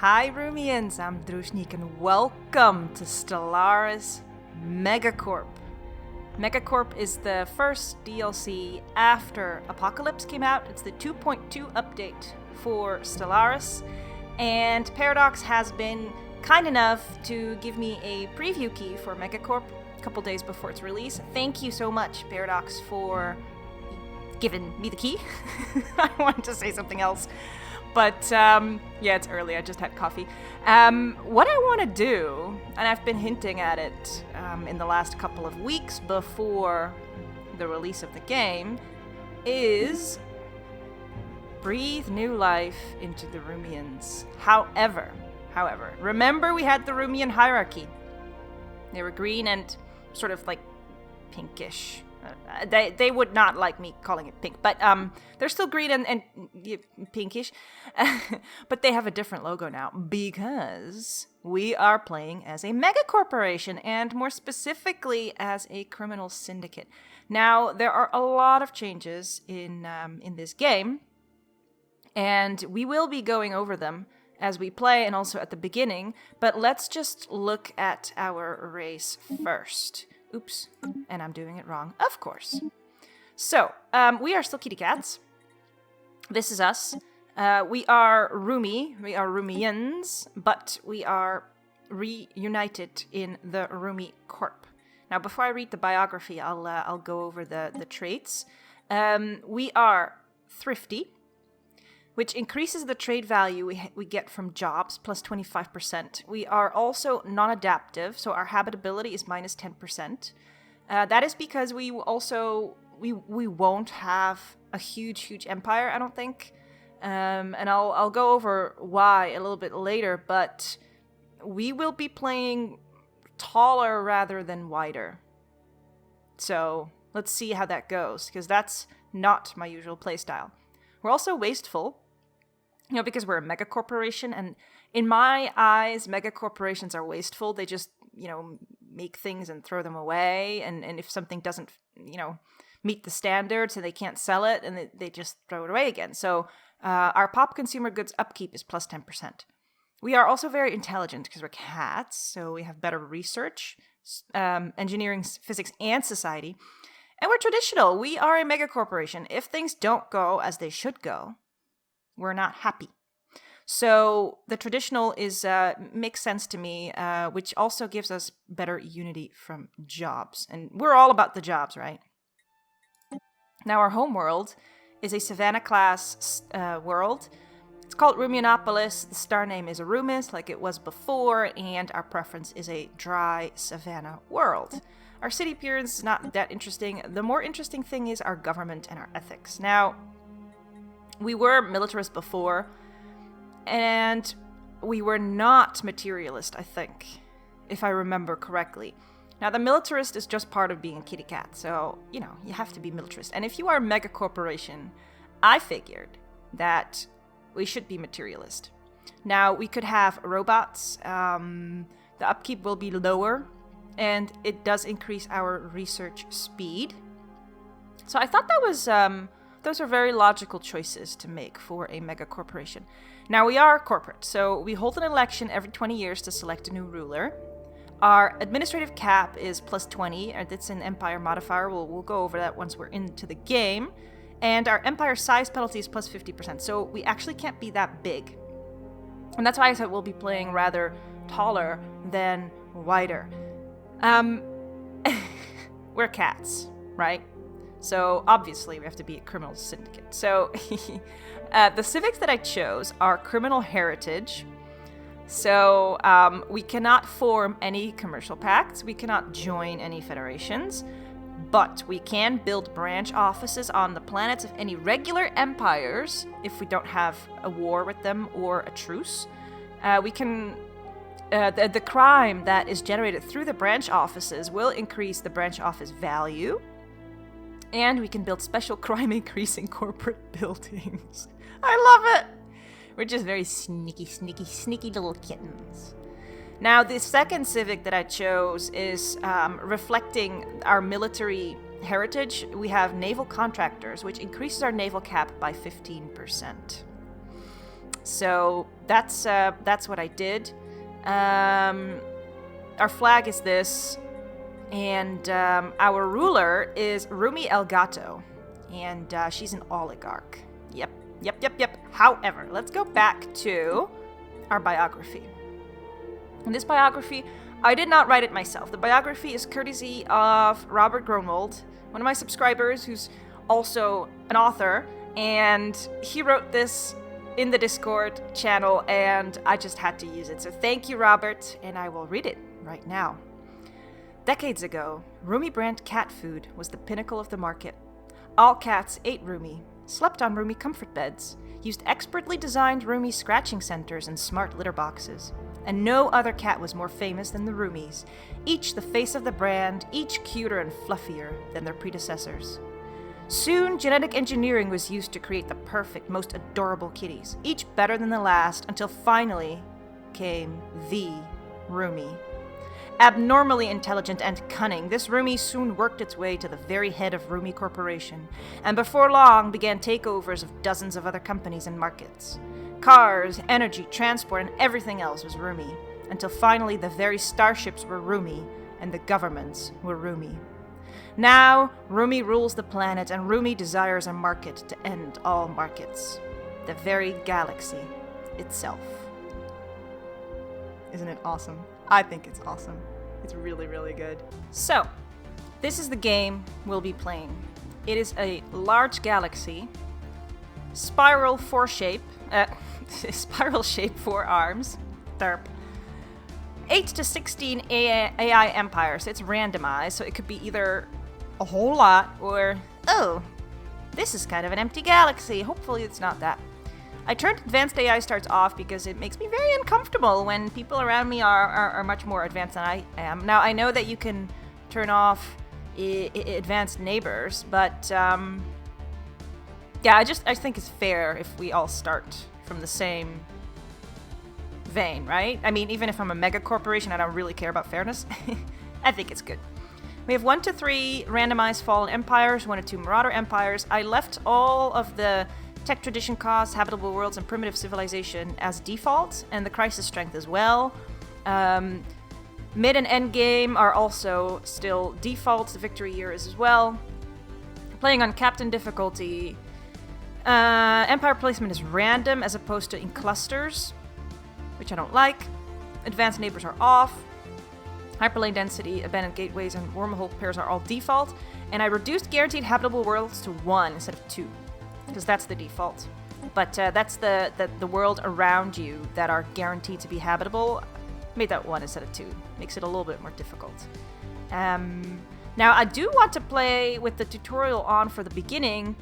Hi Rumians, I'm Druzhnik and welcome to Stellaris MegaCorp. Megacorp is the first DLC after Apocalypse came out. It's the 2.2 update for Stellaris, and Paradox has been kind enough to give me a preview key for Megacorp a couple days before its release. Thank you so much, Paradox, for giving me the key. I wanted to say something else. But, yeah, it's early. I just had coffee. What I want to do, and I've been hinting at it in the last couple of weeks before the release of the game, is breathe new life into the Rumians. However, remember we had the Rumian Hierarchy. They were green and sort of like pinkish. They would not like me calling it pink, but they're still green and pinkish. But they have a different logo now because we are playing as a Megacorporation, and more specifically as a criminal syndicate. Now, there are a lot of changes in this game, and we will be going over them as we play and also at the beginning, but let's just look at our race first. Oops, and I'm doing it wrong, of course. So, we are still kitty cats. This is us. We are Rumi, we are Rumians, but we are reunited in the RumiCorp. Now, before I read the biography, I'll go over the traits. We are thrifty, which increases the trade value we get from jobs, plus 25%. We are also non-adaptive, so our habitability is minus 10%. That is because we won't have a huge empire, I don't think. And I'll go over why a little bit later, but we will be playing taller rather than wider. So let's see how that goes, because that's not my usual playstyle. We're also wasteful. Because we're a megacorporation, and in my eyes, megacorporations are wasteful. They just, make things and throw them away, and if something doesn't, meet the standards, and they can't sell it, and they just throw it away again. So our pop consumer goods upkeep is plus 10%. We are also very intelligent because we're cats, so we have better research, engineering, physics, and society. And we're traditional. We are a megacorporation. If things don't go as they should go, we're not happy. So the traditional makes sense to me, which also gives us better unity from jobs. And we're all about the jobs, right? Now, our home world is a Savannah-class world. It's called Rumianopolis. The star name is Arumis, like it was before, and our preference is a dry Savannah world. Our city appearance is not that interesting. The more interesting thing is our government and our ethics. Now, we were militarist before, and we were not materialist, I think, if I remember correctly. Now, the militarist is just part of being a kitty cat, so, you have to be militarist. And if you are a megacorporation, I figured that we should be materialist. Now, we could have robots, the upkeep will be lower, and it does increase our research speed. So I thought that was... those are very logical choices to make for a megacorporation. Now, we are corporate, so we hold an election every 20 years to select a new ruler. Our administrative cap is plus 20, and it's an empire modifier. We'll go over that once we're into the game. And our empire size penalty is plus 50%, so we actually can't be that big. And that's why I said we'll be playing rather taller than wider. We're cats, right? So, obviously, we have to be a criminal syndicate. So, the civics that I chose are criminal heritage. So, we cannot form any commercial pacts. We cannot join any federations. But we can build branch offices on the planets of any regular empires if we don't have a war with them or a truce. We can... the crime that is generated through the branch offices will increase the branch office value. And we can build special crime-increasing corporate buildings. I love it! We're just very sneaky little kittens. Now, the second civic that I chose is reflecting our military heritage. We have naval contractors, which increases our naval cap by 15%. So that's what I did. Our flag is this, and our ruler is Rumi El Gato, and she's an oligarch. Yep. However, let's go back to our biography. In this biography, I did not write it myself. The biography is courtesy of Robert Grunwald, one of my subscribers who's also an author, and he wrote this in the Discord channel, and I just had to use it. So thank you, Robert, and I will read it right now. Decades ago, Rumi brand cat food was the pinnacle of the market. All cats ate Rumi, slept on Rumi comfort beds, used expertly designed Rumi scratching centers and smart litter boxes. And no other cat was more famous than the Rumis, each the face of the brand, each cuter and fluffier than their predecessors. Soon, genetic engineering was used to create the perfect, most adorable kitties, each better than the last, until finally came the Rumi. Abnormally intelligent and cunning, this Rumi soon worked its way to the very head of RumiCorporation, and before long began takeovers of dozens of other companies and markets. Cars, energy, transport, and everything else was Rumi, until finally the very starships were Rumi, and the governments were Rumi. Now, Rumi rules the planet, and Rumi desires a market to end all markets. The very galaxy itself. Isn't it awesome? I think it's awesome. It's really, really good. So, this is the game we'll be playing. It is a large galaxy, spiral shape, 4 arms, derp. 8 to 16 AI empires. It's randomized, so it could be either a whole lot or, oh, this is kind of an empty galaxy. Hopefully it's not that. I turned advanced AI starts off because it makes me very uncomfortable when people around me are much more advanced than I am. Now, I know that you can turn off advanced neighbors, but yeah, I think it's fair if we all start from the same vein, right? I mean, even if I'm a Megacorporation, I don't really care about fairness. I think it's good. We have 1 to 3 randomized fallen empires, 1 to 2 marauder empires. I left all of the tech tradition costs, habitable worlds, and primitive civilization as default, and the crisis strength as well. Mid and end game are also still default. The victory year is as well. Playing on captain difficulty. Empire placement is random as opposed to in clusters, which I don't like. Advanced neighbors are off. Hyperlane density, abandoned gateways, and wormhole pairs are all default. And I reduced guaranteed habitable worlds to 1 instead of 2, because that's the default. But that's the world around you that are guaranteed to be habitable. Made that 1 instead of 2. Makes it a little bit more difficult. Now, I do want to play with the tutorial on for the beginning.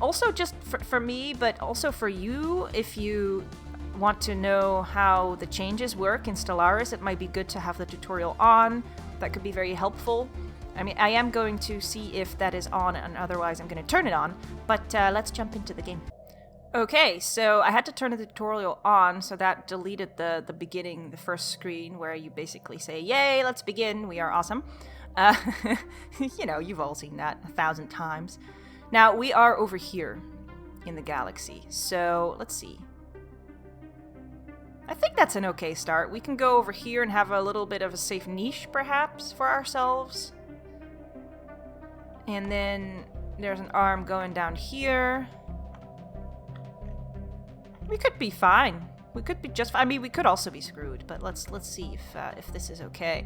Also just for me, but also for you, if you want to know how the changes work in Stellaris, it might be good to have the tutorial on. That could be very helpful. I mean, I am going to see if that is on, and otherwise I'm going to turn it on. But let's jump into the game. Okay, so I had to turn the tutorial on, so that deleted the beginning, the first screen, where you basically say, yay, let's begin, we are awesome. You know, you've all seen that 1,000 times. Now, we are over here in the galaxy, so let's see. I think that's an okay start. We can go over here and have a little bit of a safe niche, perhaps, for ourselves. And then there's an arm going down here. We could be fine. We could be just fine. I mean, we could also be screwed, but let's see if this is okay.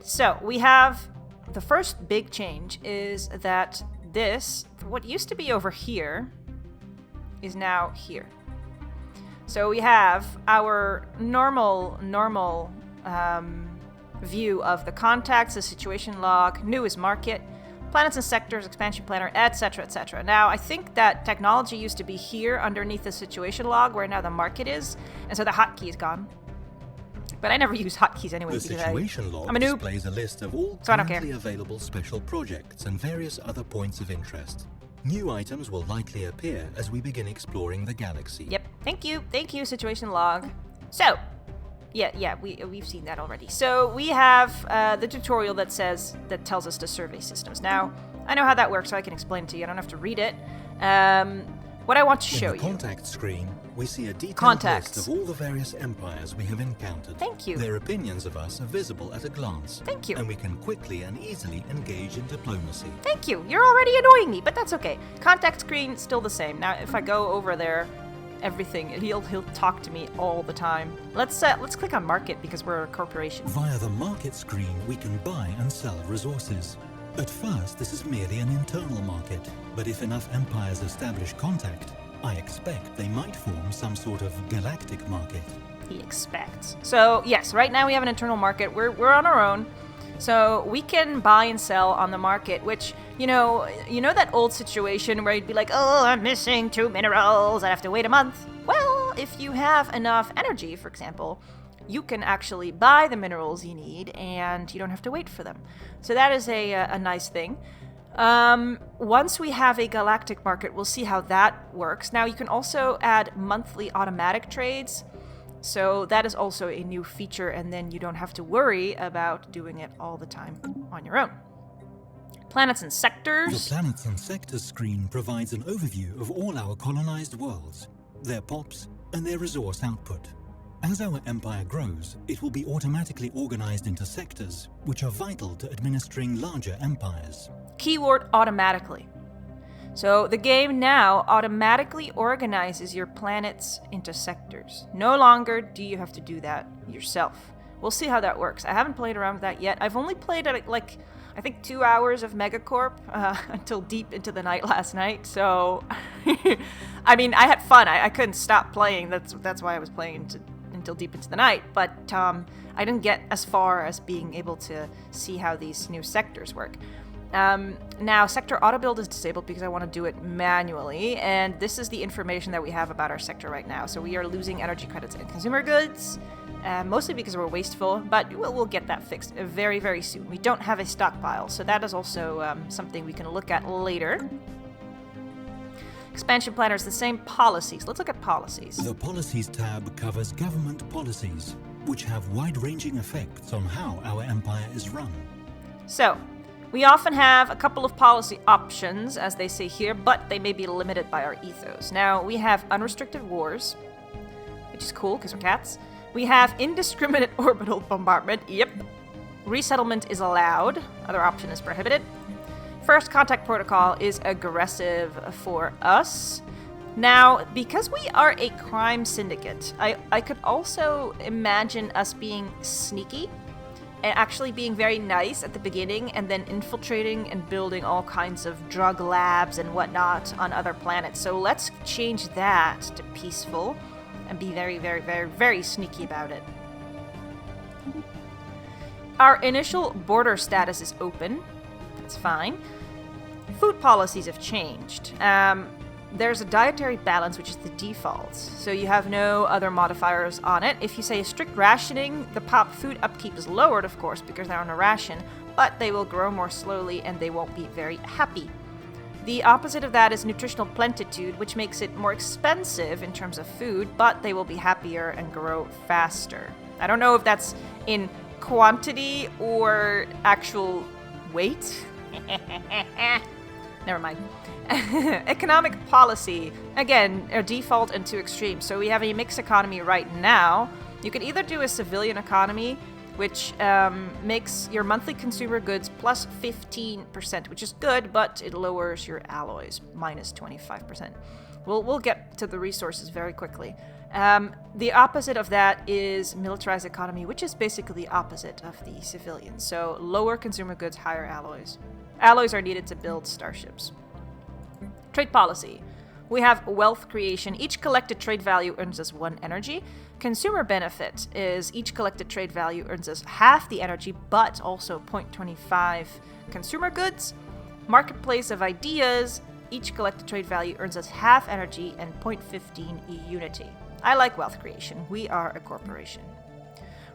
So we have the first big change is that this, what used to be over here, is now here. So we have our normal view of the contacts, the situation log, new is market, planets and sectors, expansion planner, etc., etc. Now, I think that technology used to be here underneath the situation log, where now the market is, and so the hotkey is gone. But I never use hotkeys anyway. The situation log I'm a noob, displays a list of all currently available special projects and various other points of interest. New items will likely appear as we begin exploring the galaxy. Yep. Thank you, situation log. So, yeah, we've seen that already. So we have the tutorial that tells us to survey systems. Now, I know how that works, so I can explain it to you. I don't have to read it. what I want to In show the you. contact screen, we see a detailed Contacts. list of all the various empires we have encountered. Thank you. Their opinions of us are visible at a glance. Thank you. And we can quickly and easily engage in diplomacy. Thank you. You're already annoying me, but that's okay. Contact screen still the same. Now, if I go over there, everything he'll talk to me all the time. Let's click on market because we're a corporation. Via the market screen, we can buy and sell resources. At first, this is merely an internal market, but if enough empires establish contact, I expect they might form some sort of galactic market. He expects. So yes, right now we have an internal market. We're on our own, so we can buy and sell on the market. Which you know that old situation where you'd be like, oh, I'm missing 2 minerals. I have to wait a month. Well, if you have enough energy, for example, you can actually buy the minerals you need, and you don't have to wait for them. So that is a nice thing. Once we have a galactic market, we'll see how that works. Now, you can also add monthly automatic trades. So that is also a new feature, and then you don't have to worry about doing it all the time on your own. Planets and sectors. The Planets and Sectors screen provides an overview of all our colonized worlds, their POPs, and their resource output. As our empire grows, it will be automatically organized into sectors, which are vital to administering larger empires. Keyword automatically. So the game now automatically organizes your planets into sectors. No longer do you have to do that yourself. We'll see how that works. I haven't played around with that yet. I've only played like I think 2 hours of Megacorp until deep into the night last night. So I mean, I had fun. I couldn't stop playing. That's why I was playing until deep into the night. But I didn't get as far as being able to see how these new sectors work. Now, sector auto build is disabled because I want to do it manually, and this is the information that we have about our sector right now. So we are losing energy credits and consumer goods, mostly because we're wasteful, but we'll get that fixed very, very soon. We don't have a stockpile, so that is also something we can look at later. Expansion planner is the same policies. Let's look at policies. The Policies tab covers government policies, which have wide-ranging effects on how our empire is run. So, we often have a couple of policy options, as they say here, but they may be limited by our ethos. Now, we have unrestricted wars, which is cool because we're cats. We have indiscriminate orbital bombardment, yep. Resettlement is allowed, other option is prohibited. First contact protocol is aggressive for us. Now, because we are a crime syndicate, I could also imagine us being sneaky and actually being very nice at the beginning and then infiltrating and building all kinds of drug labs and whatnot on other planets. So let's change that to peaceful and be very, very, very, very sneaky about it. Our initial border status is open. That's fine. Food policies have changed. There's a dietary balance, which is the default, so you have no other modifiers on it. If you say strict rationing, the pop food upkeep is lowered, of course, because they're on a ration, but they will grow more slowly and they won't be very happy. The opposite of that is nutritional plentitude, which makes it more expensive in terms of food, but they will be happier and grow faster. I don't know if that's in quantity or actual weight. Never mind. Economic policy, again, a default and two extremes. So we have a mixed economy right now. You could either do a civilian economy, which makes your monthly consumer goods plus 15%, which is good, but it lowers your alloys, minus 25%. We'll get to the resources very quickly. The opposite of that is militarized economy, which is basically the opposite of the civilian. So lower consumer goods, higher alloys. Alloys are needed to build starships. Trade policy. We have wealth creation. Each collected trade value earns us 1 energy. Consumer benefit is each collected trade value earns us half the energy, but also 0.25 consumer goods. Marketplace of ideas. Each collected trade value earns us half energy and 0.15 unity. I like wealth creation. We are a corporation.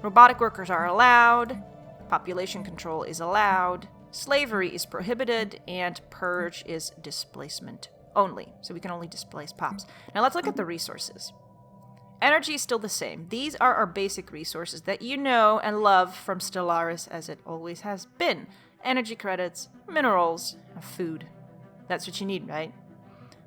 Robotic workers are allowed. Population control is allowed. Slavery is prohibited, and purge is displacement only. So we can only displace pops. Now let's look at the resources. Energy is still the same. These are our basic resources that you know and love from Stellaris, as it always has been. Energy credits, minerals, and food. That's what you need, right?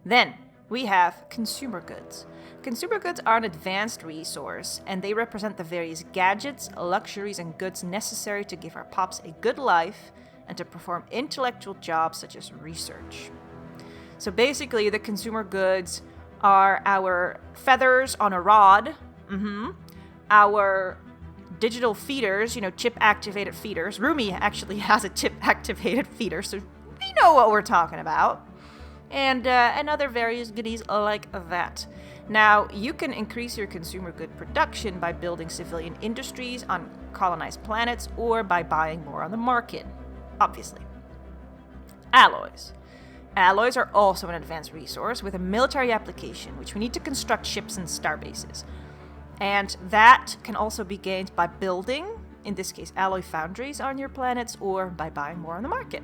Then, we have consumer goods. Consumer goods are an advanced resource, and they represent the various gadgets, luxuries, and goods necessary to give our pops a good life and to perform intellectual jobs such as research. So basically, the consumer goods are our feathers on a rod, our digital feeders, chip-activated feeders. Rumi actually has a chip-activated feeder, so we know what we're talking about. And other various goodies like that. Now, you can increase your consumer good production by building civilian industries on colonized planets or by buying more on the market, obviously. Alloys. Alloys are also an advanced resource with a military application, which we need to construct ships and starbases. And that can also be gained by building, in this case, alloy foundries on your planets or by buying more on the market.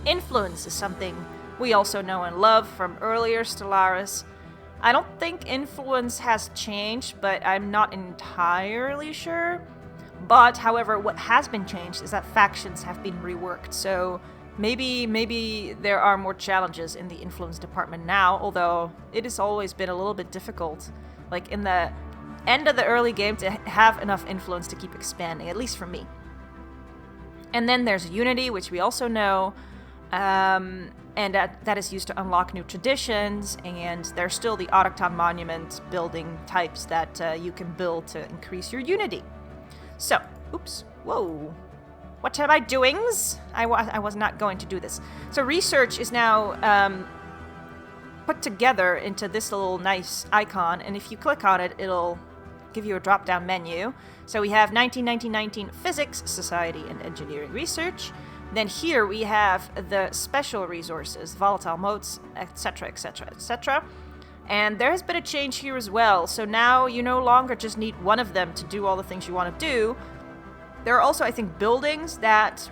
Influence is something we also know and love from earlier Stellaris. I don't think influence has changed, but I'm not entirely sure. But, however, what has been changed is that factions have been reworked, so maybe there are more challenges in the influence department now, although it has always been a little bit difficult, like in the end of the early game, to have enough influence to keep expanding, at least for me. And then there's Unity, which we also know, and that is used to unlock new traditions, and there's still the autochthon monument building types that you can build to increase your unity. So, whoa, what am I doings? I was not going to do this. So research is now put together into this little nice icon, and if you click on it, it'll give you a drop-down menu. So we have 1919 Physics, Society, and Engineering Research. Then here we have the special resources, volatile modes, etc., etc., etc. And there has been a change here as well. So now you no longer just need one of them to do all the things you want to do. There are also, I think, buildings that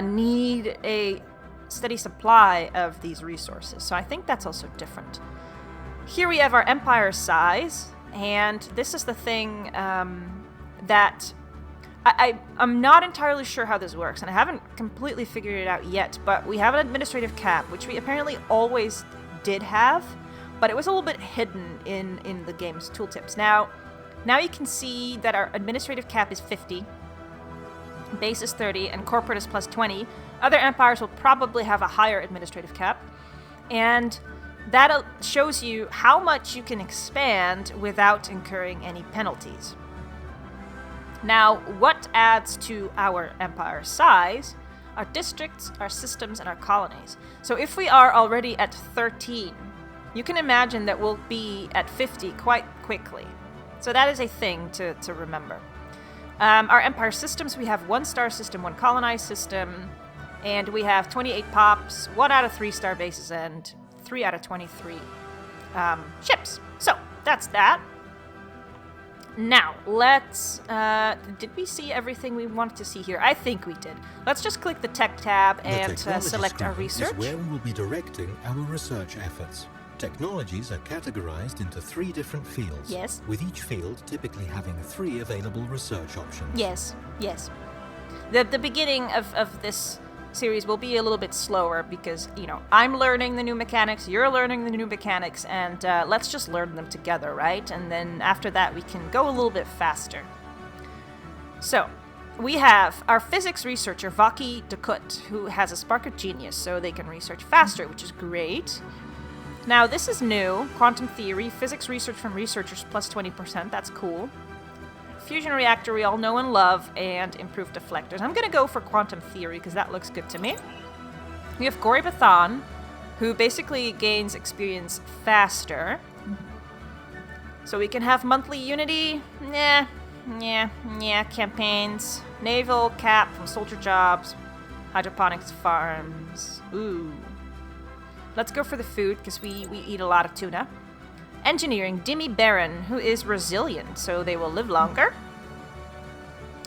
need a steady supply of these resources. So I think that's also different. Here we have our empire size. And this is the thing that I'm not entirely sure how this works, and I haven't completely figured it out yet, but we have an administrative cap, which we apparently always did have, but it was a little bit hidden in the game's tooltips. Now you can see that our administrative cap is 50, base is 30, and corporate is plus 20. Other empires will probably have a higher administrative cap, and that shows you how much you can expand without incurring any penalties. Now, what adds to our empire size? Our districts, our systems, and our colonies. So if we are already at 13, you can imagine that we'll be at 50 quite quickly. So that is a thing to remember. Our empire systems, we have 1-star system, 1 colonized system, and we have 28 pops, 1 out of 3 star bases, and 3 out of 23 ships. So that's that. Now, let's... did we see everything we wanted to see here? I think we did. Let's just click the Tech tab and select our research. Is where we will be directing our research efforts. Technologies are categorized into 3 different fields. Yes. With each field typically having 3 available research options. Yes. The beginning of this series will be a little bit slower because, I'm learning the new mechanics, you're learning the new mechanics, and let's just learn them together, right? And then after that, we can go a little bit faster. So, we have our physics researcher, Vaki Dekut, who has a spark of genius, so they can research faster, which is great. Now, this is new. Quantum theory, physics research from researchers plus 20%, that's cool. Fusion reactor we all know and love, and improved deflectors. I'm going to go for quantum theory because that looks good to me. We have Gori Bathan, who basically gains experience faster. So we can have monthly unity. Campaigns. Naval cap from soldier jobs. Hydroponics farms. Ooh. Let's go for the food because we eat a lot of tuna. Engineering, Dimi Baron, who is resilient, so they will live longer.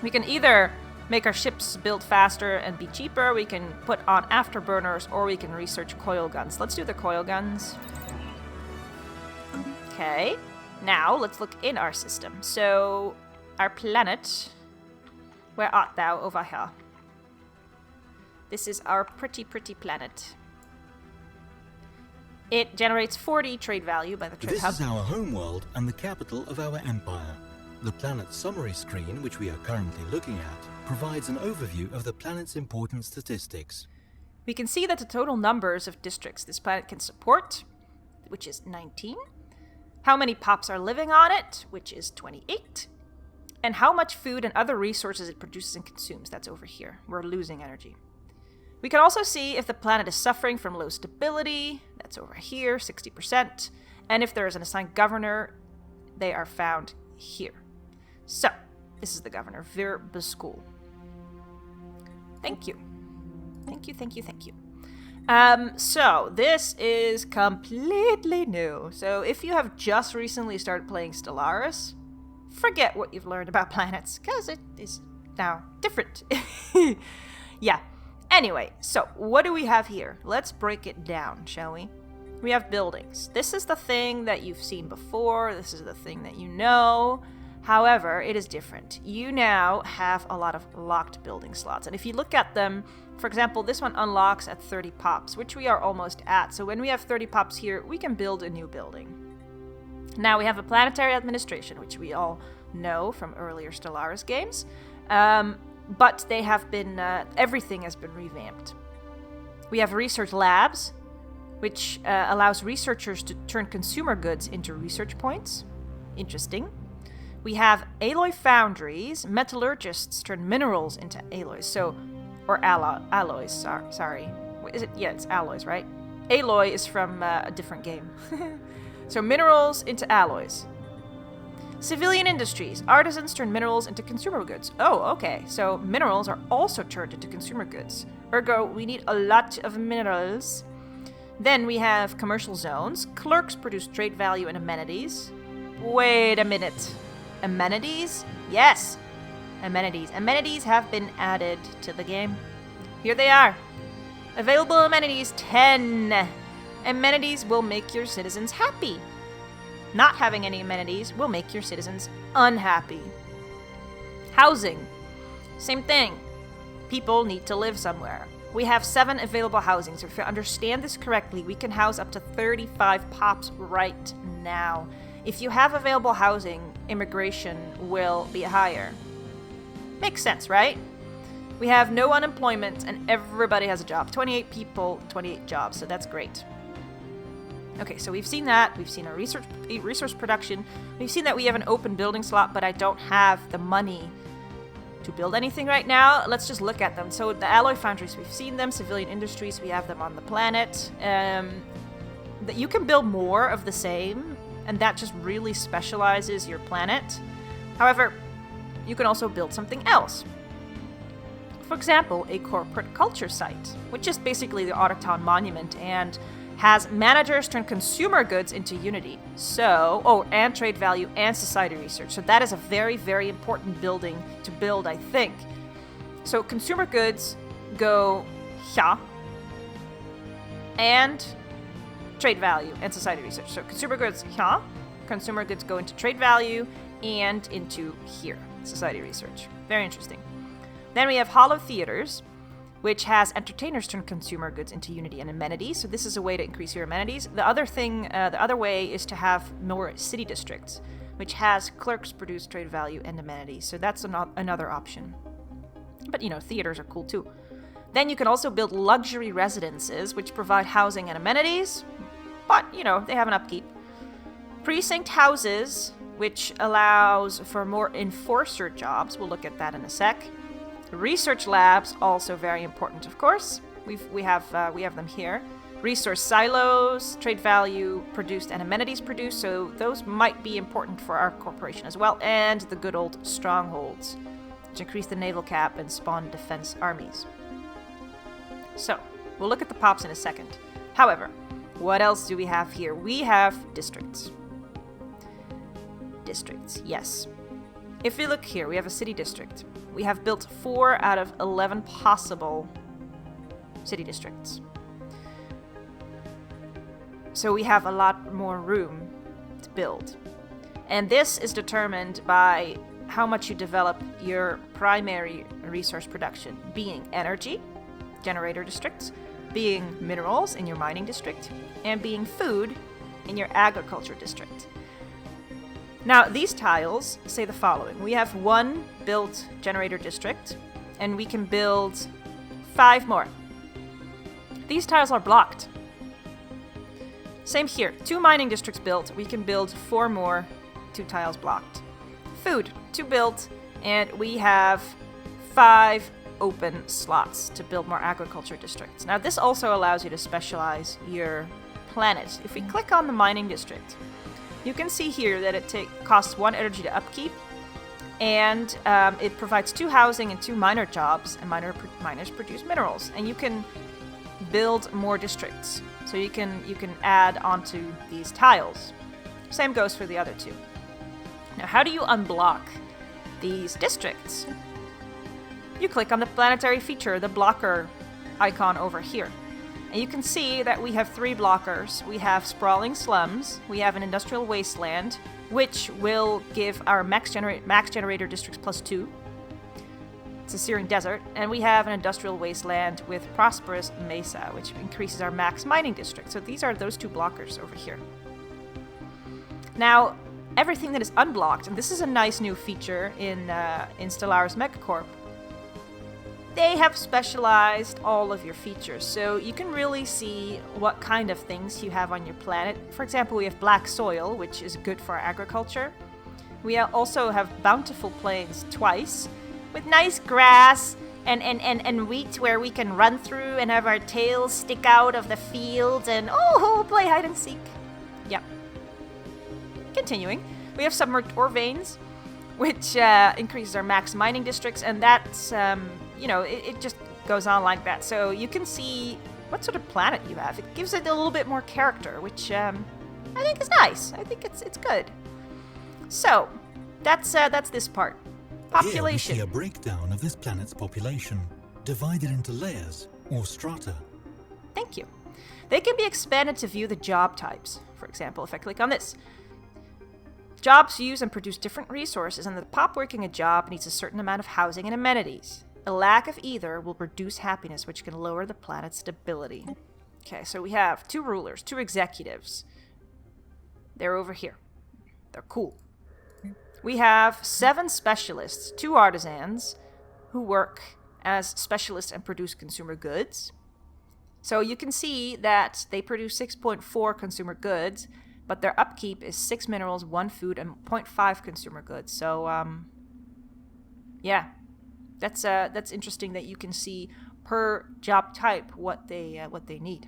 We can either make our ships build faster and be cheaper, we can put on afterburners, or we can research coil guns. Let's do the coil guns. Okay, now let's look in our system. So, our planet, where art thou? Over here. This is our pretty planet. It generates 40 trade value by the trade This hub. is our homeworld and the capital of our empire. The planet summary screen, which we are currently looking at, provides an overview of the planet's important statistics. We can see that the total numbers of districts this planet can support, which is 19, how many pops are living on it, which is 28, and how much food and other resources it produces and consumes. That's over here. We're losing energy. We can also see if the planet is suffering from low stability. That's over here, 60%. And if there is an assigned governor, they are found here. So, this is the governor, Vir Beskul. Thank you. Thank you, thank you, thank you. So, this is completely new. So, if you have just recently started playing Stellaris, forget what you've learned about planets, because it is now different. Yeah. Anyway, so what do we have here? Let's break it down, shall we? We have buildings. This is the thing that you've seen before. This is the thing that you know. However, it is different. You now have a lot of locked building slots. And if you look at them, for example, this one unlocks at 30 pops, which we are almost at. So when we have 30 pops here, we can build a new building. Now we have a planetary administration, which we all know from earlier Stellaris games. But they have been, everything has been revamped. We have research labs, which allows researchers to turn consumer goods into research points. Interesting. We have alloy foundries. Metallurgists turn minerals into alloys. Or alloys, sorry. Is it? Yeah, it's alloys, right? Alloy is from a different game. So minerals into alloys. Civilian industries. Artisans turn minerals into consumer goods. Oh, okay. So minerals are also turned into consumer goods. Ergo, we need a lot of minerals. Then we have commercial zones. Clerks produce trade value and amenities. Wait a minute. Amenities? Yes. Amenities. Amenities have been added to the game. Here they are. Available amenities 10. Amenities will make your citizens happy. Not having any amenities will make your citizens unhappy. Housing. Same thing. People need to live somewhere. We have 7 available housing, so if you understand this correctly, we can house up to 35 pops right now. If you have available housing, immigration will be higher. Makes sense, right? We have no unemployment and everybody has a job. 28 people, 28 jobs, so that's great. Okay, so we've seen that. We've seen our resource production. We've seen that we have an open building slot, but I don't have the money to build anything right now. Let's just look at them. So the alloy foundries, we've seen them. Civilian industries, we have them on the planet. That you can build more of the same, and that just really specializes your planet. However, you can also build something else. For example, a corporate culture site, which is basically the autochthon monument and has managers turn consumer goods into unity. And trade value and society research. So that is a very, very important building to build, I think. So consumer goods go here, and trade value and society research. So consumer goods here, consumer goods go into trade value and into here, society research. Very interesting. Then we have hollow theaters, which has entertainers turn consumer goods into unity and amenities. So this is a way to increase your amenities. The other way is to have more city districts, which has clerks produce trade value and amenities. So that's another option. But, theaters are cool too. Then you can also build luxury residences, which provide housing and amenities, but, they have an upkeep. Precinct houses, which allows for more enforcer jobs. We'll look at that in a sec. Research labs, also very important, of course. We have them here. Resource silos, trade value produced and amenities produced, so those might be important for our corporation as well. And the good old strongholds, which increase the naval cap and spawn defense armies. So, we'll look at the pops in a second. However, what else do we have here? We have districts. Districts, yes. If we look here, we have a city district. We have built 4 out of 11 possible city districts. So we have a lot more room to build. And this is determined by how much you develop your primary resource production, being energy, generator districts, being minerals in your mining district, and being food in your agriculture district. Now, these tiles say the following. We have 1 built generator district, and we can build 5 more. These tiles are blocked. Same here. 2 mining districts built. We can build 4 more. 2 tiles blocked. Food, 2 built, and we have 5 open slots to build more agriculture districts. Now, this also allows you to specialize your planet. If we click on the mining district, you can see here that it costs 1 energy to upkeep, and it provides 2 housing and 2 miner jobs, and miners produce minerals, and you can build more districts. So you can add onto these tiles. Same goes for the other 2. Now, how do you unblock these districts? You click on the planetary feature, the blocker icon over here. And you can see that we have 3 blockers. We have sprawling slums, we have an industrial wasteland, which will give our max generator districts +2. It's a searing desert. And we have an industrial wasteland with prosperous mesa, which increases our max mining district. So these are those 2 blockers over here. Now, everything that is unblocked, and this is a nice new feature in Stellaris MegaCorp, they have specialized all of your features, so you can really see what kind of things you have on your planet. For example, we have black soil, which is good for agriculture. We also have bountiful plains twice, with nice grass and wheat where we can run through and have our tails stick out of the fields and play hide and seek. Yep. Continuing, we have submerged ore veins, which increases our max mining districts, and that's it just goes on like that. So you can see what sort of planet you have. It gives it a little bit more character, which I think is nice. I think it's good. So that's this part. Population. Here we see a breakdown of this planet's population, divided into layers or strata. Thank you. They can be expanded to view the job types. For example, if I click on this, jobs use and produce different resources, and the pop working a job needs a certain amount of housing and amenities. A lack of either will reduce happiness, which can lower the planet's stability. Okay, so we have 2 rulers, 2 executives. They're over here. They're cool. We have 7 specialists, 2 artisans, who work as specialists and produce consumer goods. So you can see that they produce 6.4 consumer goods, but their upkeep is 6 minerals, 1 food, and 0.5 consumer goods. So, yeah, that's interesting that you can see per job type what they need.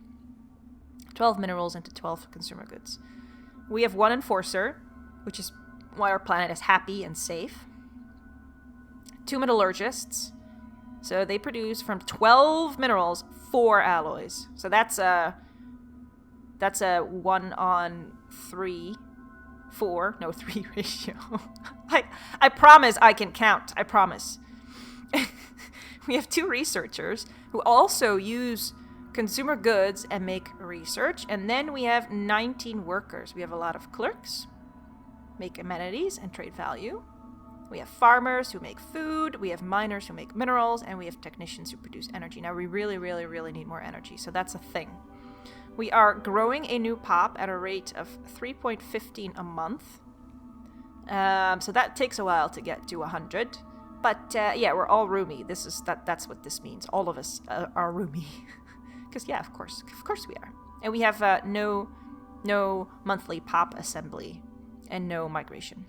12 minerals into 12 consumer goods. We have 1 enforcer, which is why our planet is happy and safe. 2 metallurgists. So they produce from 12 minerals 4 alloys. So that's a 1:3 ratio. I promise I can count. I promise. We have 2 researchers who also use consumer goods and make research. And then we have 19 workers. We have a lot of clerks, make amenities and trade value. We have farmers who make food, we have miners who make minerals, and we have technicians who produce energy. Now we really, really, really need more energy, so that's a thing. We are growing a new pop at a rate of 3.15 a month. So that takes a while to get to 100. But yeah, we're all Rumi. That's what this means. All of us are Rumi. Because yeah, of course we are. And we have no monthly pop assembly and no migration.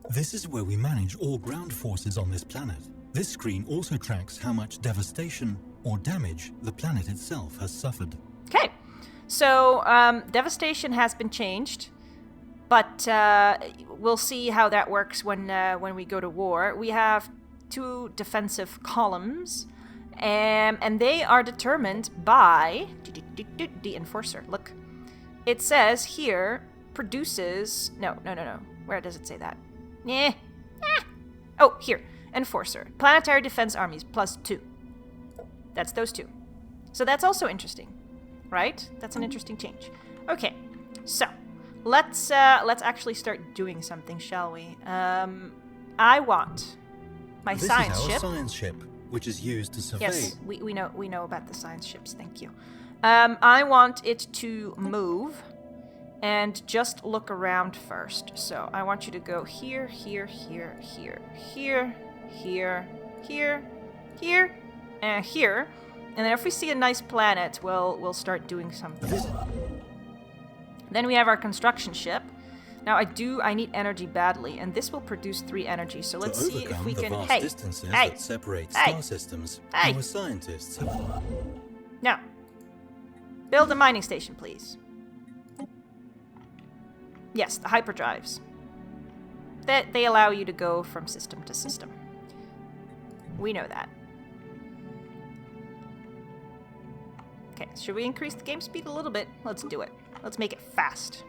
This is where we manage all ground forces on this planet. This screen also tracks how much devastation or damage the planet itself has suffered. Okay, so devastation has been changed, but we'll see how that works when we go to war. We have 2 defensive columns, and they are determined by the enforcer. Look, it says here produces no. Where does it say that? Oh, here. Enforcer. Planetary Defense Armies +2. That's those 2. So that's also interesting, right? That's an interesting change. Okay, so let's actually start doing something, shall we? I want my science ship. This is our science ship, which is used to survey. Yes, we know about the science ships. Thank you. I want it to move and just look around first. So I want you to go here, here, here, here, here, here, here, here, and here. And then if we see a nice planet, we'll start doing something. Then we have our construction ship. Now I need energy badly, and this will produce 3 energy. So let's see if we can. Hey, distances that separate star systems. Our scientists have... Now, build a mining station, please. Yes, the hyperdrives. They allow you to go from system to system. We know that. Okay, should we increase the game speed a little bit? Let's do it. Let's make it fast.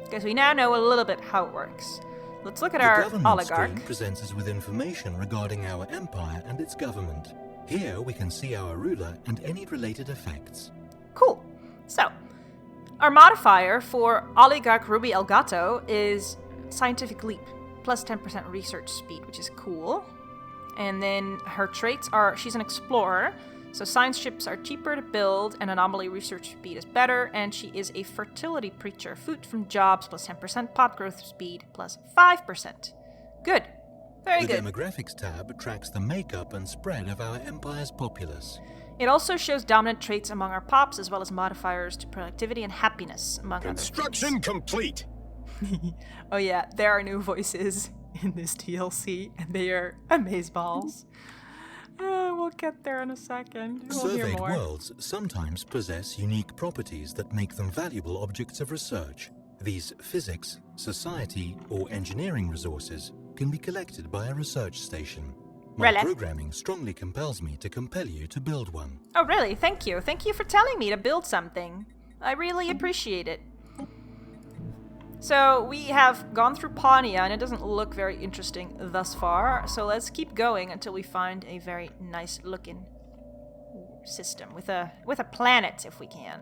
Because we now know a little bit how it works. Let's look at our oligarch. Screen presents us with information regarding our empire and its government. Here we can see our ruler and any related effects. Cool. So, our modifier for Oligarch Ruby El Gato is Scientific Leap, plus 10% research speed, which is cool. And then her traits are, she's an explorer, so science ships are cheaper to build, and anomaly research speed is better, and she is a fertility preacher. Food from jobs, plus 10%, pot growth speed, plus 5%. Good. Very good. The demographics tab tracks the makeup and spread of our empire's populace. It also shows dominant traits among our pops, as well as modifiers to productivity and happiness, among other things. Construction complete! Oh yeah, there are new voices in this DLC, and they are amazeballs. We'll get there in a second. We'll hear Surveyed more. worlds sometimes possess unique properties that make them valuable objects of research. These physics, society, or engineering resources can be collected by a research station. My programming strongly compels me to compel you to build one. Oh really? Thank you. Thank you for telling me to build something. I really appreciate it. So we have gone through Pawnia, and it doesn't look very interesting thus far. So let's keep going until we find a very nice looking system with a planet, if we can.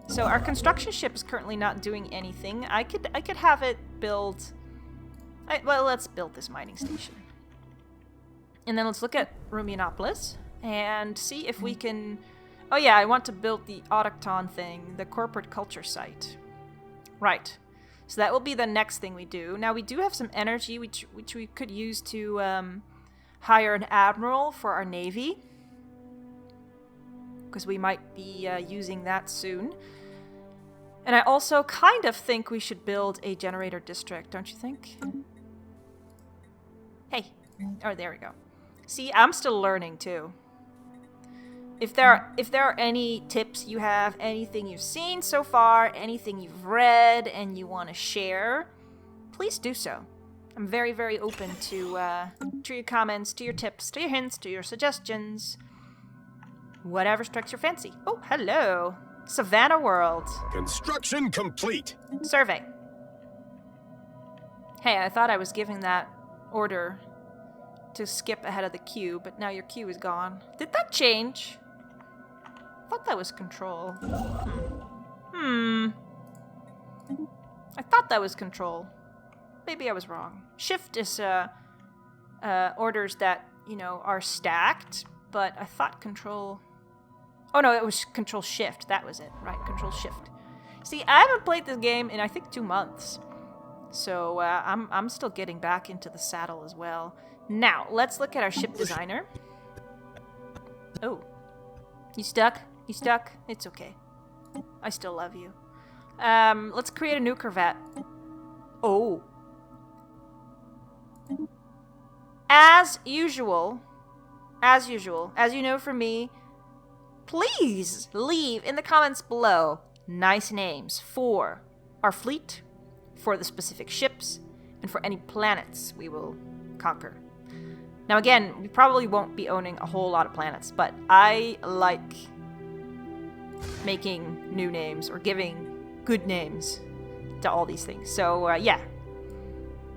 So our construction ship is currently not doing anything. I could have it build. Well, let's build this mining station, and then let's look at Rumianopolis and see if we can. Oh yeah, I want to build the autochthon thing, the corporate culture site. Right. So that will be the next thing we do. Now we do have some energy which we could use to hire an admiral for our navy, because we might be using that soon. And I also kind of think we should build a generator district, don't you think? Hey. Oh, there we go. See, I'm still learning too. If there are any tips you have, anything you've seen so far, anything you've read and you want to share, please do so. I'm very, very open to your comments, to your tips, to your hints, to your suggestions. Whatever strikes your fancy. Oh, hello. Savannah World. Construction complete. Survey. Hey, I thought I was giving that order to skip ahead of the queue, but now your queue is gone. Did that change? I thought that was control. I thought that was control. Maybe I was wrong. Shift is orders that, are stacked, but I thought control... Oh no, it was control shift. That was it, right? Control shift. See, I haven't played this game in I think 2 months. So I'm still getting back into the saddle as well. Now, let's look at our ship designer. Oh. You stuck? You stuck? It's okay. I still love you. Let's create a new corvette. Oh. As usual, as you know from me, please leave in the comments below nice names for our fleet, for the specific ships, and for any planets we will conquer. Now again, we probably won't be owning a whole lot of planets, but I like making new names or giving good names to all these things. So yeah,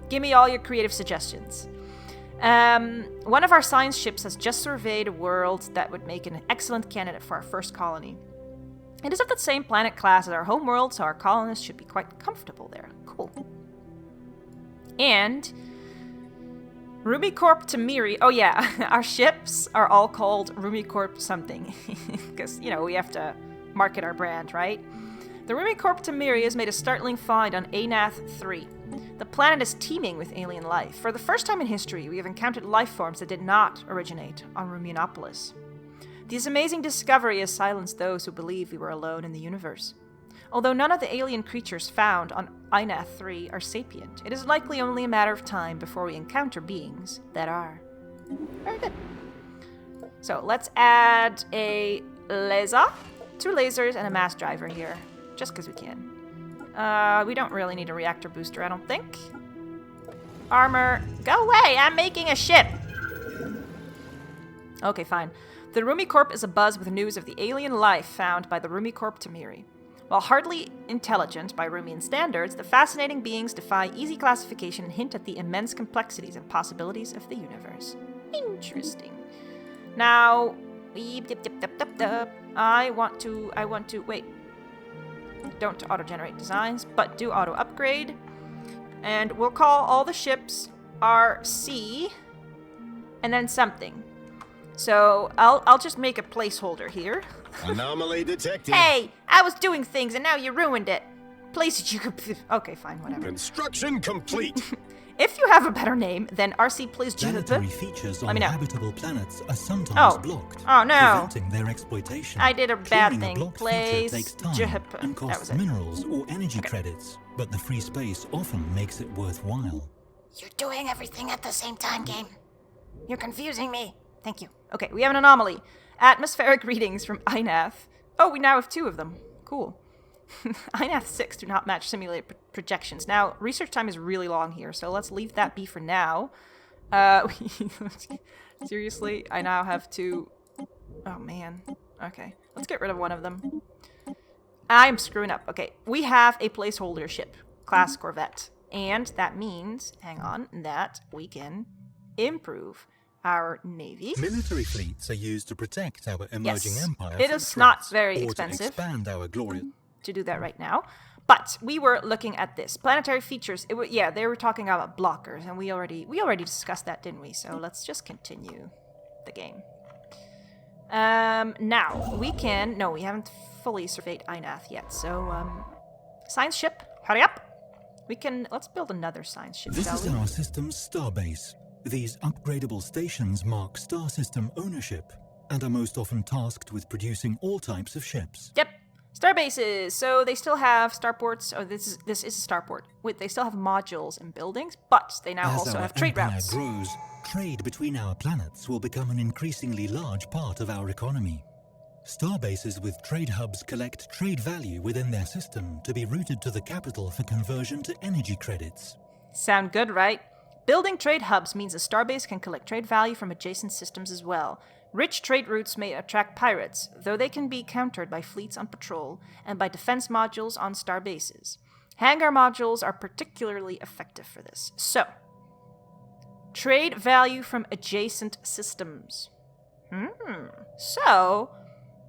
give me all your creative suggestions. One of our science ships has just surveyed a world that would make an excellent candidate for our first colony. It is of the same planet class as our home world, so our colonists should be quite comfortable there. Cool. And RumiCorp to Miri. Oh yeah, our ships are all called RumiCorp something. Because, we have to market our brand, right? The RumiCorp to Miri has made a startling find on Anath 3. The planet is teeming with alien life. For the first time in history, we have encountered life forms that did not originate on Rumianopolis. This amazing discovery has silenced those who believe we were alone in the universe. Although none of the alien creatures found on Anath 3 are sapient, it is likely only a matter of time before we encounter beings that are. Very good. So let's add a laser, 2 lasers, and a mass driver here, just because we can. We don't really need a reactor booster, I don't think. Armor, go away! I'm making a ship! Okay, fine. The RumiCorp is abuzz with news of the alien life found by the RumiCorp Tamiri. While hardly intelligent by Rumian standards, the fascinating beings defy easy classification and hint at the immense complexities and possibilities of the universe. Interesting. Now, I want to, wait. Don't auto-generate designs, but do auto-upgrade. And we'll call all the ships RC, and then something. So, I'll just make a placeholder here. Anomaly detected. Hey! I was doing things and now you ruined it. Please, you could... Okay, fine, whatever. Construction complete. If you have a better name, then RC please... Planetary features on habitable planets are sometimes blocked, oh no, preventing their exploitation. I did a bad Clearing thing. a blocked Please, feature takes time and costs minerals or energy credits, but the free space often makes it worthwhile. You're doing everything at the same time, game. You're confusing me. Thank you. Okay, we have an anomaly. Atmospheric readings from Anath. Oh, we now have 2 of them. Cool. Anath 6 do not match simulated projections. Now, research time is really long here, so let's leave that be for now. Seriously, I now have 2... Oh, man. Okay, let's get rid of one of them. I'm screwing up. Okay, we have a placeholder ship, class Corvette. And that means, hang on, that we can improve our navy. Military fleets are used to protect our emerging empire. It is not very expensive to expand our glory. To do that right now. But we were looking at this. Planetary features. They were talking about blockers, and we already discussed that, didn't we? So let's just continue the game. Now we can... No, we haven't fully surveyed Anath yet. So, science ship, hurry up. Let's build another science ship, This is our system's starbase. These upgradable stations mark star system ownership and are most often tasked with producing all types of ships. Yep. Starbases. So they still have starports. Oh, this is a starport. They still have modules and buildings, but they now also have trade routes. As our empire grows, trade between our planets will become an increasingly large part of our economy. Starbases with trade hubs collect trade value within their system to be routed to the capital for conversion to energy credits. Sound good, right? Building trade hubs means a starbase can collect trade value from adjacent systems as well. Rich trade routes may attract pirates, though they can be countered by fleets on patrol and by defense modules on starbases. Hangar modules are particularly effective for this. So, trade value from adjacent systems. So,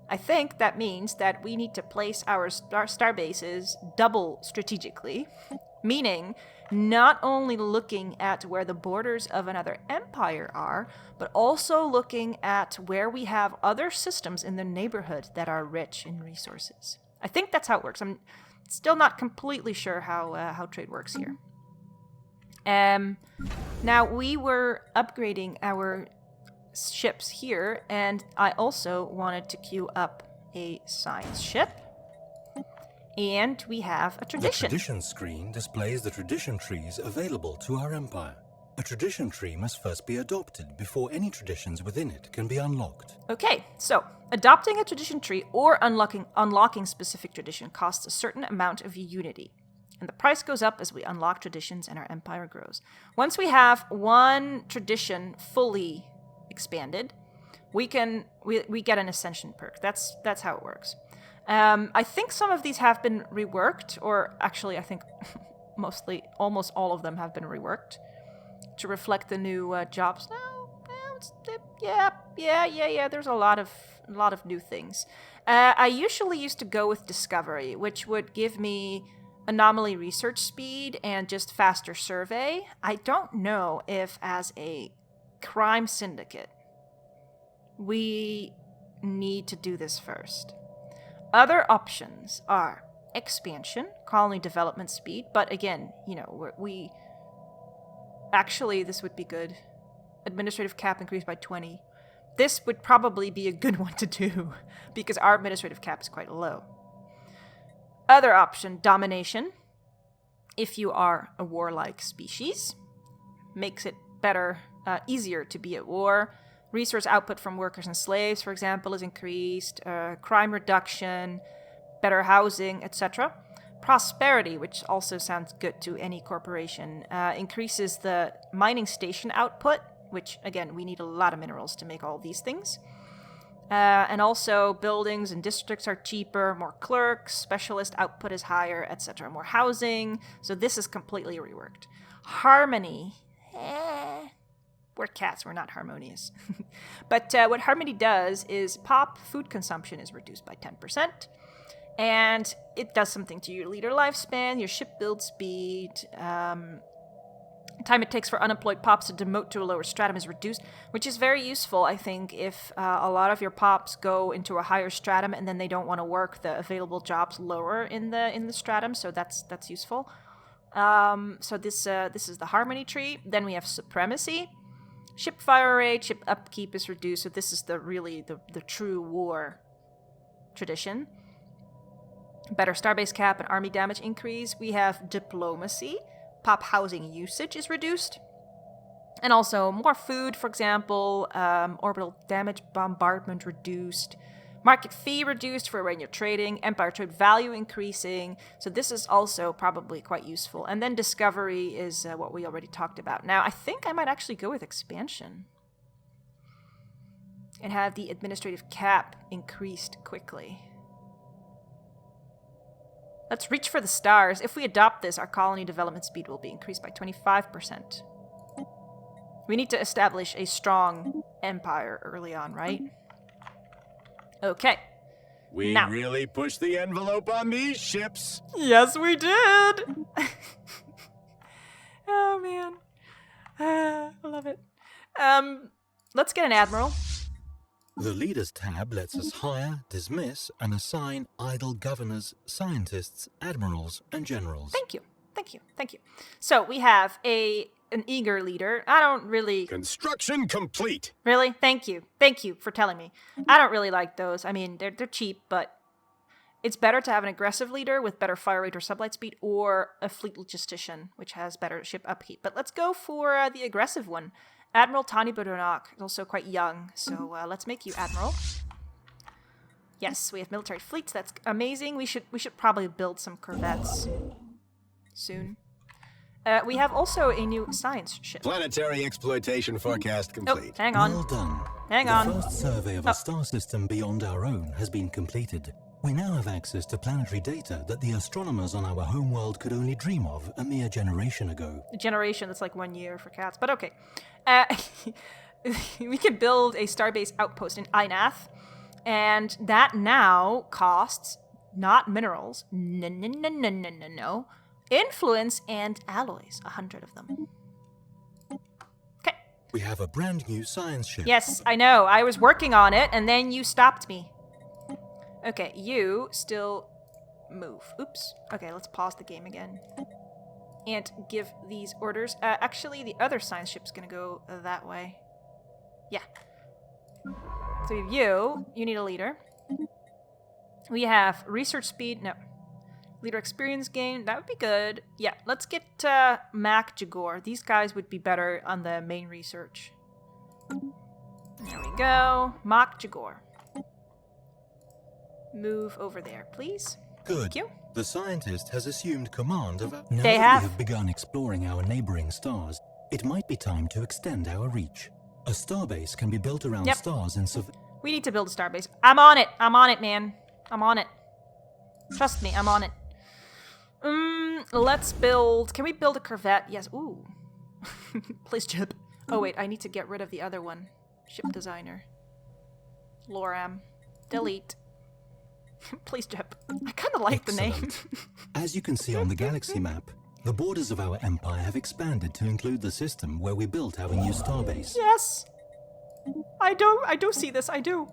I think that means that we need to place our starbases double strategically, meaning not only looking at where the borders of another empire are, but also looking at where we have other systems in the neighborhood that are rich in resources. I think that's how it works. I'm still not completely sure how trade works here. Now, we were upgrading our ships here, and I also wanted to queue up a science ship. And we have a tradition. The tradition screen displays the tradition trees available to our empire. A tradition tree must first be adopted before any traditions within it can be unlocked. Okay, so adopting a tradition tree or unlocking specific tradition costs a certain amount of unity. And the price goes up as we unlock traditions and our empire grows. Once we have one tradition fully expanded, we get an ascension perk. That's how it works. I think some of these have been reworked, or actually I think almost all of them have been reworked to reflect the new jobs. Yeah, there's a lot of new things. I usually used to go with Discovery, which would give me anomaly research speed and just faster survey. I don't know if as a crime syndicate we need to do this first. Other options are expansion, colony development speed, but again, you know, we actually, this would be good. Administrative cap increased by 20. This would probably be a good one to do because our administrative cap is quite low. Other option, domination. If you are a warlike species, makes it better, easier to be at war. Resource output from workers and slaves, for example, is increased. Crime reduction, better housing, etc. Prosperity, which also sounds good to any corporation, increases the mining station output, which, again, we need a lot of minerals to make all these things. And also, buildings and districts are cheaper, more clerks, specialist output is higher, etc. More housing. So this is completely reworked. Harmony. We're cats, we're not harmonious. But what Harmony does is pop food consumption is reduced by 10%. And it does something to your leader lifespan, your ship build speed, time it takes for unemployed pops to demote to a lower stratum is reduced, which is very useful, I think, if a lot of your pops go into a higher stratum and then they don't want to work the available jobs lower in the stratum, so that's useful. So this is the Harmony tree. Then we have Supremacy. Ship fire rate, ship upkeep is reduced, so this is the true war tradition. Better starbase cap and army damage increase. We have Diplomacy. Pop housing usage is reduced. And also more food, for example. Orbital damage bombardment reduced. Market fee reduced for when you're trading. Empire trade value increasing. So this is also probably quite useful. And then discovery is what we already talked about. Now, I think I might actually go with expansion. And have the administrative cap increased quickly. Let's reach for the stars. If we adopt this, our colony development speed will be increased by 25%. We need to establish a strong empire early on, right? Okay. We now. Really pushed the envelope on these ships. Yes, we did! Oh, man. I love it. Let's get an admiral. The Leaders tab lets us hire, dismiss, and assign idle governors, scientists, admirals, and generals. Thank you. So we have an eager leader. I don't really... Construction complete. Really? Thank you for telling me. I don't really like those. I mean, they're cheap, but it's better to have an aggressive leader with better fire rate or sublight speed, or a fleet logistician, which has better ship upkeep. But let's go for the aggressive one. Admiral Tani Bodonak is also quite young, so let's make you Admiral. Yes, we have military fleets. That's amazing. We should probably build some corvettes soon. We have also a new science ship. Planetary exploitation forecast complete. Oh, hang on. Well done. Hang on. The first survey of a star system beyond our own has been completed. We now have access to planetary data that the astronomers on our homeworld could only dream of a mere generation ago. A generation, that's like 1 year for cats, but okay. We can build a starbase outpost in Einath, and that now costs not minerals, no, influence and alloys, 100 of them. Okay. We have a brand new science ship. Yes, I know, I was working on it, and then you stopped me. Okay, you still move. Oops. Okay, let's pause the game again. And give these orders. Actually, the other science ship's gonna go that way. Yeah. So we have you need a leader. We have research speed, no. Leader experience gain, that would be good. Yeah, let's get Mac Jagor. These guys would be better on the main research. There we go. Mac Jagor. Move over there, please. Good. Thank you. The scientist has assumed command of... Now They that have. we have begun exploring our neighboring stars, it might be time to extend our reach. A starbase can be built around Yep. stars in... We need to build a starbase. I'm on it, man. I'm on it. Trust me, I'm on it. Let's build... Can we build a corvette? Yes. Ooh. Please, ship. Oh, wait, I need to get rid of the other one. Ship designer. Loram. Delete. Please, Jep. I kind of like the name. Excellent. As you can see on the galaxy map, the borders of our empire have expanded to include the system where we built our new starbase. Yes. I do see this, I do.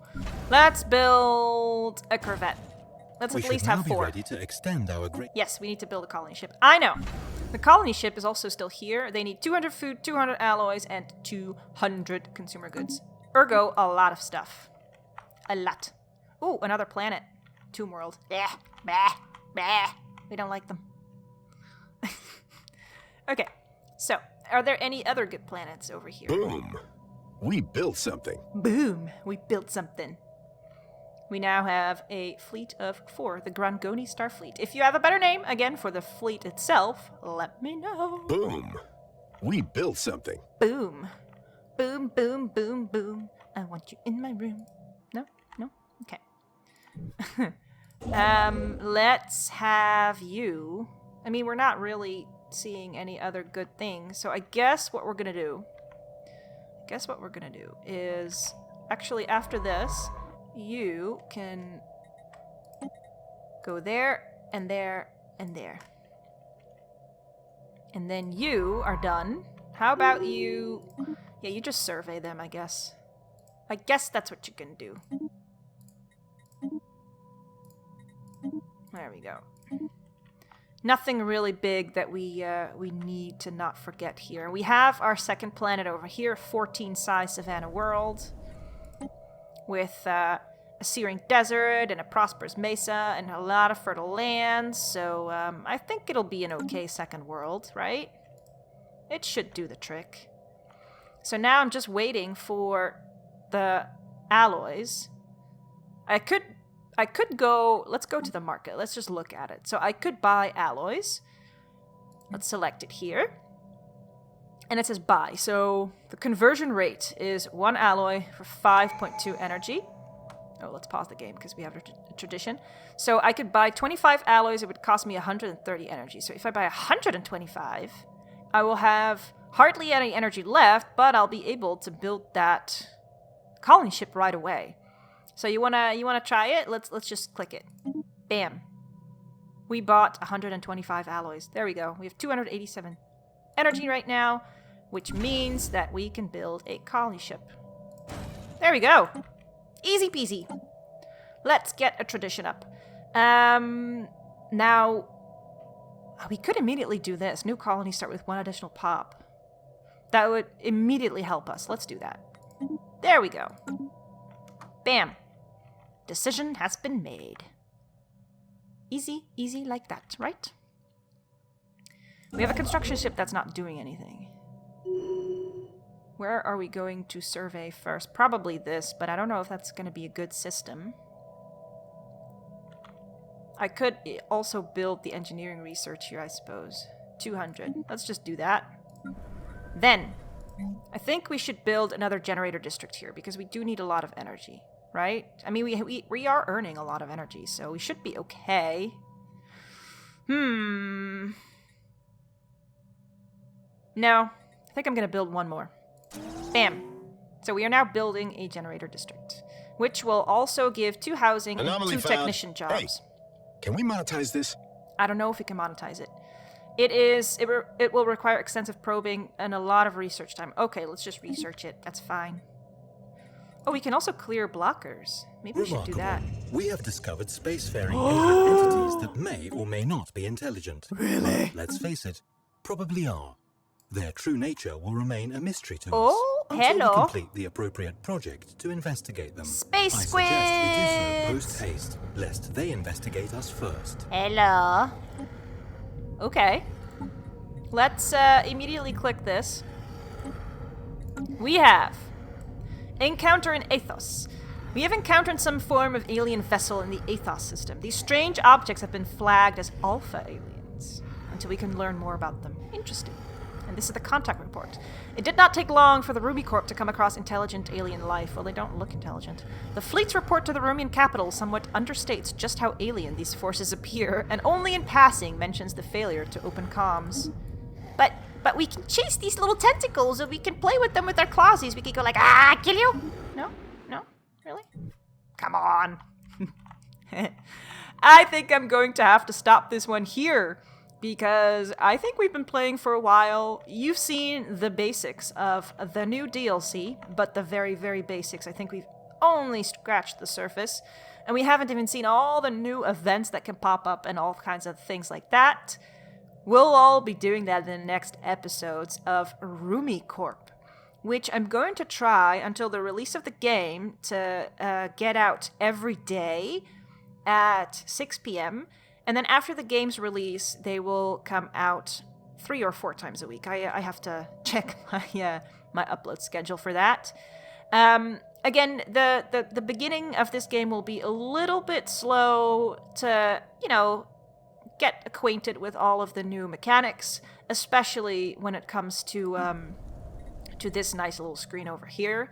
Let's build a corvette. Let's We at least should now have be 4. ready to extend our great... Yes, we need to build a colony ship. I know. The colony ship is also still here. They need 200 food, 200 alloys, and 200 consumer goods. Ergo, a lot of stuff. A lot. Ooh, another planet. Tomb World. Yeah. Bah. Bah. We don't like them. Okay. So, are there any other good planets over here? Boom. We built something. Boom! We built something. We now have a fleet of 4, the Grangoni Starfleet. If you have a better name, again, for the fleet itself, let me know. Boom. We built something. Boom. Boom, boom, boom, boom. I want you in my room. No? No? Okay. Let's have you... I mean, we're not really seeing any other good things, so I guess what we're gonna do... is... Actually, after this, you can go there, and there, and there. And then you are done. How about you... Yeah, you just survey them, I guess. I guess that's what you can do. There we go. Nothing really big that we need to not forget here. We have our second planet over here, 14-size Savannah World, with a searing desert and a prosperous mesa and a lot of fertile lands. So I think it'll be an okay second world, right? It should do the trick. So now I'm just waiting for the alloys. I could go... Let's go to the market. Let's just look at it. So I could buy alloys. Let's select it here. And it says buy. So the conversion rate is 1 alloy for 5.2 energy. Oh, let's pause the game because we have a tradition. So I could buy 25 alloys. It would cost me 130 energy. So if I buy 125, I will have hardly any energy left, but I'll be able to build that colony ship right away. So you wanna try it? Let's just click it. Bam. We bought 125 alloys. There we go. We have 287 energy right now, which means that we can build a colony ship. There we go. Easy peasy. Let's get a tradition up. Now, we could immediately do this. New colonies start with 1 additional pop. That would immediately help us. Let's do that. There we go. Bam. Decision has been made. Easy, easy like that, right? We have a construction ship that's not doing anything. Where are we going to survey first? Probably this, but I don't know if that's going to be a good system. I could also build the engineering research here, I suppose. 200. Let's just do that. Then, I think we should build another generator district here, because we do need a lot of energy, right? I mean, we are earning a lot of energy, so we should be okay. No. I think I'm going to build one more. Bam. So we are now building a generator district, which will also give 2 housing Anomaly and 2 found. technician jobs. Hey, can we monetize this? I don't know if we can monetize it. It will require extensive probing and a lot of research time. Okay, let's just research it. That's fine. Oh, we can also clear blockers. Maybe we should do that. We have discovered spacefaring alien entities that may or may not be intelligent. Really? Let's face it, probably are. Their true nature will remain a mystery to us. Oh, until hello. we complete the appropriate project to investigate them. Space I squids! suggest we do so post-haste, lest they investigate us first. Hello. Okay. Let's immediately click this. We have encounter in Athos. We have encountered some form of alien vessel in the Athos system. These strange objects have been flagged as alpha aliens until we can learn more about them. Interesting. And this is the contact report. It did not take long for the RumiCorp to come across intelligent alien life. Well, they don't look intelligent. The fleet's report to the Rumian capital somewhat understates just how alien these forces appear, and only in passing mentions the failure to open comms. But we can chase these little tentacles, and we can play with them with our clawsies. We can go like, kill you? No? No? Really? Come on. I think I'm going to have to stop this one here, because I think we've been playing for a while. You've seen the basics of the new DLC, but the very, very basics. I think we've only scratched the surface, and we haven't even seen all the new events that can pop up and all kinds of things like that. We'll all be doing that in the next episodes of RumiCorp, which I'm going to try until the release of the game to get out every day at 6 p.m., and then after the game's release, they will come out 3 or 4 times a week. I have to check my upload schedule for that. Again, the beginning of this game will be a little bit slow to, get acquainted with all of the new mechanics, especially when it comes to this nice little screen over here.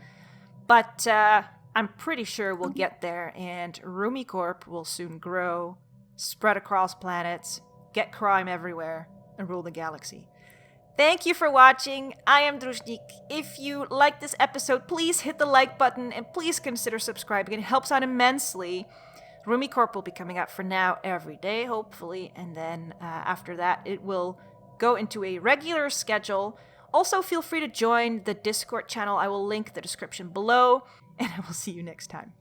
But I'm pretty sure we'll get there, and RumiCorp will soon grow, spread across planets, get crime everywhere, and rule the galaxy. Thank you for watching. I am Druzhnik. If you like this episode, please hit the like button and please consider subscribing. It helps out immensely. RumiCorp will be coming out for now every day, hopefully, and then after that it will go into a regular schedule. Also, feel free to join the Discord channel. I will link the description below, and I will see you next time.